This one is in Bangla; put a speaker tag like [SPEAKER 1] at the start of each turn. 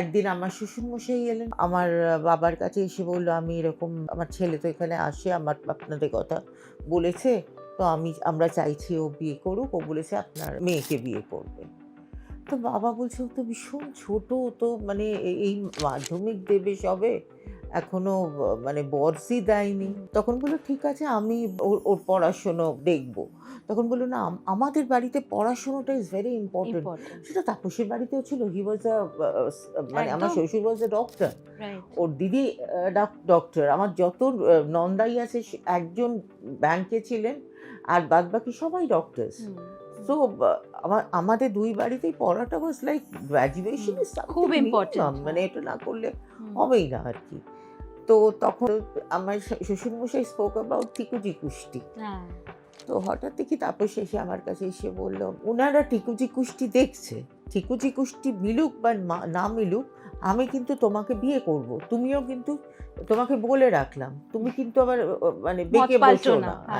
[SPEAKER 1] একদিন আমার শ্বশুরমশাই এলেন আমার বাবার কাছে এসে বলল, আমি এরকম, আমার ছেলে তো এখানে আসে, আমার আপনাদের কথা বলেছে, তো আমরা চাইছি ও বিয়ে করুক, ও বলেছে আপনার মেয়েকে বিয়ে করবে। তো বাবা বলছে, ও তো ভীষণ ছোট, ও তো মানে এই মাধ্যমিক দেবে সবে, এখনো মানে বর্ষই দেয়নি।
[SPEAKER 2] হুম,
[SPEAKER 1] তখন বলল, ঠিক আছে, আমি ওর পড়াশুনো দেখব। তখন বলল, না, আমাদের বাড়িতে পড়াশুনোটা ইজ ভেরি ইম্পর্টেন্ট।
[SPEAKER 2] ইম্পোর্টেন্ট।
[SPEAKER 1] সেটা তাপসের বাড়িতেও ছিল। হি ওয়াজ মানে আমার
[SPEAKER 2] একদম।
[SPEAKER 1] শ্বশুর ওয়াজ এ ডক্টর।
[SPEAKER 2] রাইট।
[SPEAKER 1] ওর দিদি ডক্টর। আমার যত নন্দাই আছে একজন ব্যাংকে ছিলেন, আর বাদবাকি সবাই ডক্টরস।
[SPEAKER 2] হুম, হুম,
[SPEAKER 1] সো আমাদের ২ বাড়িতেই পড়াটা was like graduation
[SPEAKER 2] hmm.
[SPEAKER 1] Is
[SPEAKER 2] খুব
[SPEAKER 1] সামথিং
[SPEAKER 2] ইম্পোর্টেন্ট।
[SPEAKER 1] মিনিমাম, মানে
[SPEAKER 2] হ্যাঁ।
[SPEAKER 1] এটা না করলে
[SPEAKER 2] হুম,
[SPEAKER 1] হবেই না আরকি। তো তখন আমার শ্বশুরমশাই স্পোক অ্যাবাউট ঠিকুজি কুষ্টি।
[SPEAKER 2] হ্যাঁ।
[SPEAKER 1] তো হঠাৎ দেখি তাপস এসে আমার কাছে এসে বলল, উনারা ঠিকুজি কুষ্টি দেখছে। ঠিকুজি কুষ্টি মিলুক বা না মিলুক, আমি কিন্তু তোমাকে বিয়ে করব। তুমিও কিন্তু, তোমাকে বলে রাখলাম। তুমি কিন্তু আবার মানে
[SPEAKER 2] মত
[SPEAKER 1] বেঁকে
[SPEAKER 2] পাল্টো
[SPEAKER 1] বসো
[SPEAKER 2] না।
[SPEAKER 1] না।
[SPEAKER 2] হ্যাঁ।